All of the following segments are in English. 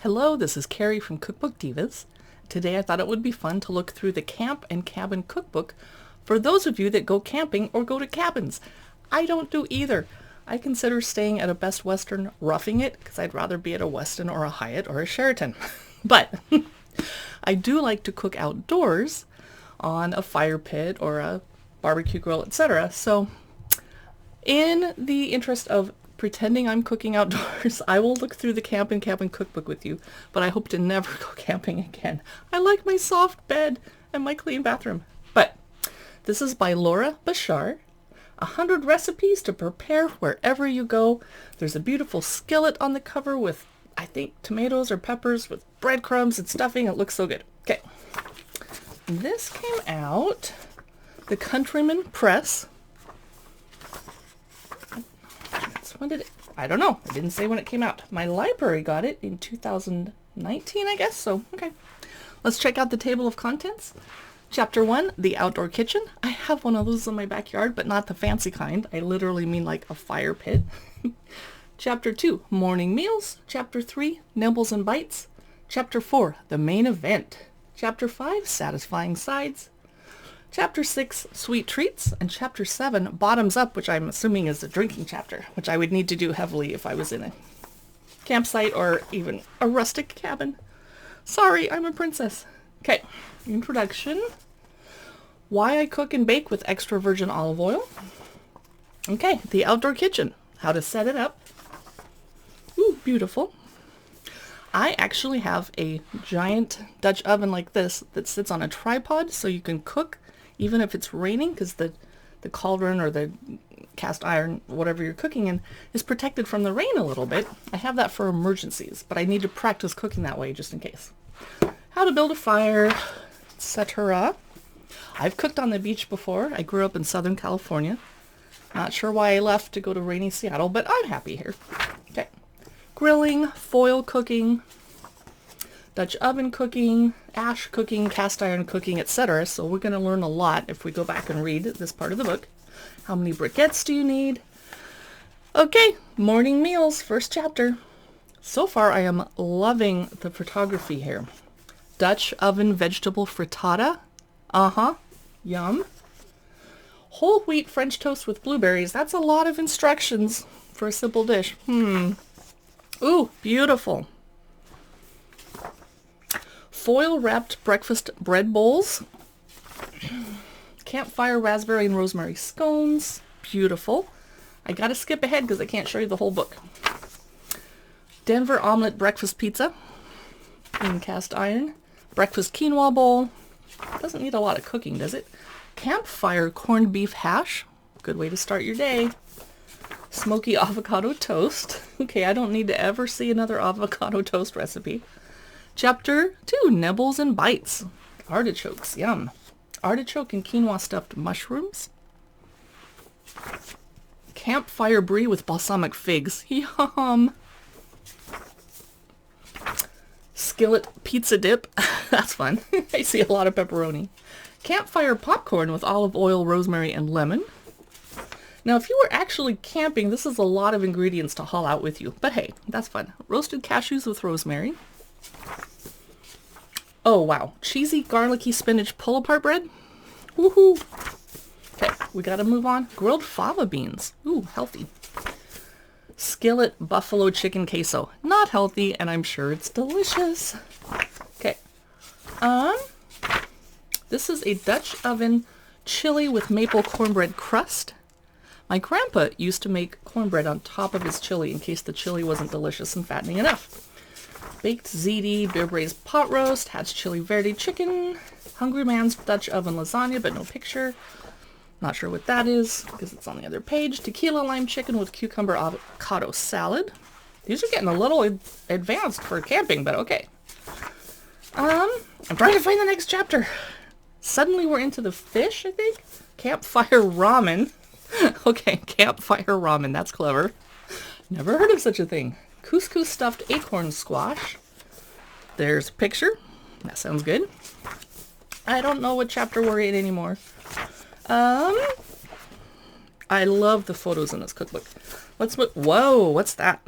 Hello, this is Carrie from Cookbook Divas. Today I thought it would be fun to look through the Camp and Cabin Cookbook for those of you that go camping or go to cabins. I don't do either. I consider staying at a Best Western roughing it because I'd rather be at a Westin or a Hyatt or a Sheraton. But I do like to cook outdoors on a fire pit or a barbecue grill, etc. So in the interest of pretending I'm cooking outdoors, I will look through the Camp and Cabin Cookbook with you, but I hope to never go camping again. I like my soft bed and my clean bathroom. But this is by Laura Bashar. 100 recipes to prepare wherever you go. There's a beautiful skillet on the cover with, I think, tomatoes or peppers with breadcrumbs and stuffing. It looks so good. Okay. This came out the Countryman Press. When did it? I don't know. I didn't say when it came out. My library got it in 2019, I guess. So, okay. Let's check out the table of contents. Chapter 1, the outdoor kitchen. I have one of those in my backyard, but not the fancy kind. I literally mean like a fire pit. Chapter 2, morning meals. Chapter 3, nibbles and bites. Chapter 4, the main event. Chapter 5, satisfying sides. Chapter 6, sweet treats. And Chapter 7, bottoms up, which I'm assuming is the drinking chapter, which I would need to do heavily if I was in a campsite or even a rustic cabin. Sorry, I'm a princess. Okay, introduction. Why I cook and bake with extra virgin olive oil. Okay, the outdoor kitchen. How to set it up. Ooh, beautiful. I actually have a giant Dutch oven like this that sits on a tripod so you can cook even if it's raining, because the cauldron or the cast iron, whatever you're cooking in, is protected from the rain a little bit. I have that for emergencies, but I need to practice cooking that way just in case. How to build a fire, etc. I've cooked on the beach before. I grew up in Southern California. Not sure why I left to go to rainy Seattle, but I'm happy here. Okay. Grilling, foil cooking, Dutch oven cooking, ash cooking, cast iron cooking, etc. So we're going to learn a lot if we go back and read this part of the book. How many briquettes do you need? Okay, morning meals, first chapter. So far I am loving the photography here. Dutch oven vegetable frittata. Yum. Whole wheat French toast with blueberries. That's a lot of instructions for a simple dish. Ooh, beautiful. Foil wrapped breakfast bread bowls. Campfire raspberry and rosemary scones. Beautiful. I gotta skip ahead because I can't show you the whole book. Denver omelet breakfast pizza in cast iron. Breakfast quinoa bowl. Doesn't need a lot of cooking, does it? Campfire corned beef hash. Good way to start your day. Smoky avocado toast. Okay, I don't need to ever see another avocado toast recipe. Chapter 2, nibbles and bites. Artichokes, yum. Artichoke and quinoa stuffed mushrooms. Campfire brie with balsamic figs. Yum. Skillet pizza dip. That's fun. I see a lot of pepperoni. Campfire popcorn with olive oil, rosemary, and lemon. Now, if you were actually camping, this is a lot of ingredients to haul out with you. But hey, that's fun. Roasted cashews with rosemary. Oh, wow. Cheesy, garlicky spinach pull-apart bread. Woohoo. Okay, we gotta move on. Grilled fava beans. Ooh, healthy. Skillet buffalo chicken queso. Not healthy, and I'm sure it's delicious. Okay. This is a Dutch oven chili with maple cornbread crust. My grandpa used to make cornbread on top of his chili in case the chili wasn't delicious and fattening enough. Baked ziti, beer braised pot roast, Hatch chili verde chicken, Hungry Man's Dutch oven lasagna, but no picture. Not sure what that is because it's on the other page. Tequila lime chicken with cucumber avocado salad. These are getting a little advanced for camping, but okay. I'm trying to find the next chapter. Suddenly we're into the fish, I think. Campfire ramen. Okay, campfire ramen. That's clever. Never heard of such a thing. Couscous stuffed acorn squash. There's a picture. That sounds good. I don't know what chapter we're in anymore. I love the photos in this cookbook. Let's look. Whoa, what's that?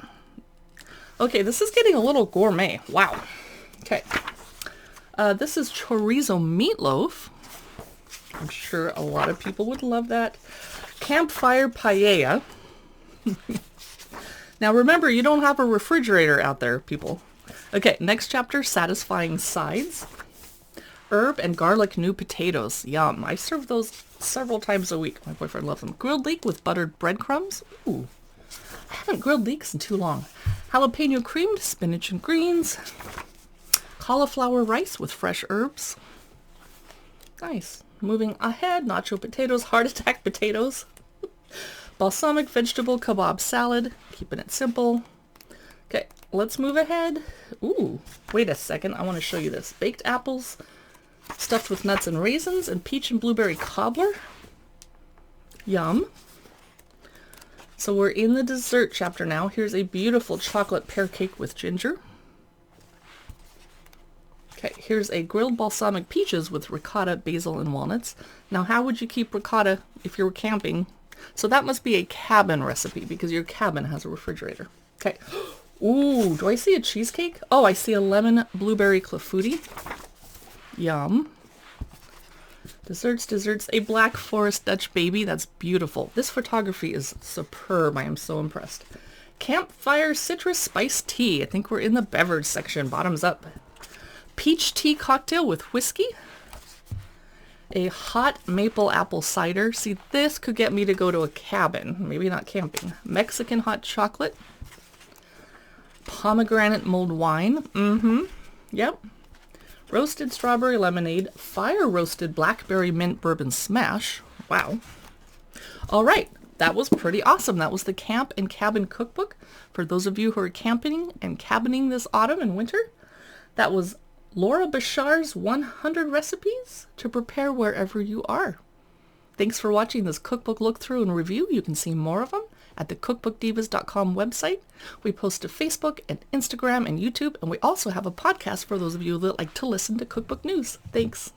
Okay, this is getting a little gourmet. Wow. Okay. This is chorizo meatloaf. I'm sure a lot of people would love that. Campfire paella. Now remember, you don't have a refrigerator out there, people. Okay, next chapter, satisfying sides. Herb and garlic new potatoes. Yum. I serve those several times a week. My boyfriend loves them. Grilled leek with buttered breadcrumbs. Ooh. I haven't grilled leeks in too long. Jalapeno creamed spinach and greens. Cauliflower rice with fresh herbs. Nice. Moving ahead, nacho potatoes, heart attack potatoes. Balsamic vegetable kebab salad. Keeping it simple. Okay, let's move ahead. Ooh, wait a second. I want to show you this. Baked apples stuffed with nuts and raisins and peach and blueberry cobbler. Yum. So we're in the dessert chapter now. Here's a beautiful chocolate pear cake with ginger. Okay, here's a grilled balsamic peaches with ricotta, basil, and walnuts. Now, how would you keep ricotta if you were camping? So that must be a cabin recipe because your cabin has a refrigerator. Okay. Ooh, do I see a cheesecake? Oh, I see a lemon blueberry clafouti. Yum. Desserts. A black forest Dutch baby. That's beautiful. This photography is superb. I am so impressed. Campfire citrus spiced tea. I think we're in the beverage section. Bottoms up. Peach tea cocktail with whiskey. A hot maple apple cider. See, this could get me to go to a cabin. Maybe not camping. Mexican hot chocolate. Pomegranate mulled wine. Yep. Roasted strawberry lemonade. Fire roasted blackberry mint bourbon smash. Wow. All right. That was pretty awesome. That was the Camp and Cabin Cookbook. For those of you who are camping and cabining this autumn and winter, that was Laura Bashar's 100 recipes to prepare wherever you are. Thanks for watching this cookbook look through and review. You can see more of them at the cookbookdivas.com website. We post to Facebook and Instagram and YouTube, and we also have a podcast for those of you that like to listen to cookbook news. Thanks.